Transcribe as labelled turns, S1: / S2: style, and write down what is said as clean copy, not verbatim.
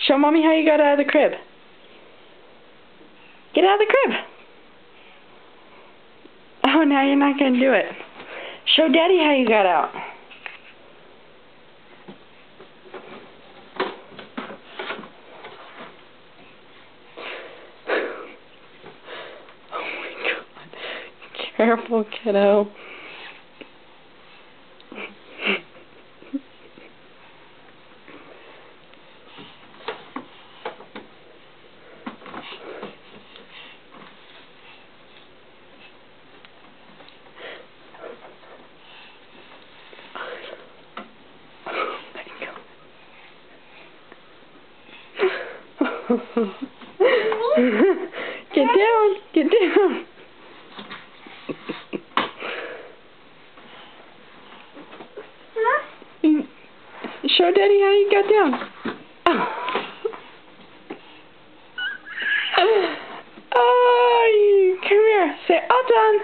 S1: Show Mommy how you got out of the crib. Get out of the crib. Oh, now you're not going to do it. Show Daddy how you got out. Oh my God. Careful, kiddo. Get down, get down. Show Daddy how you got down. Oh, come here. Say, all done.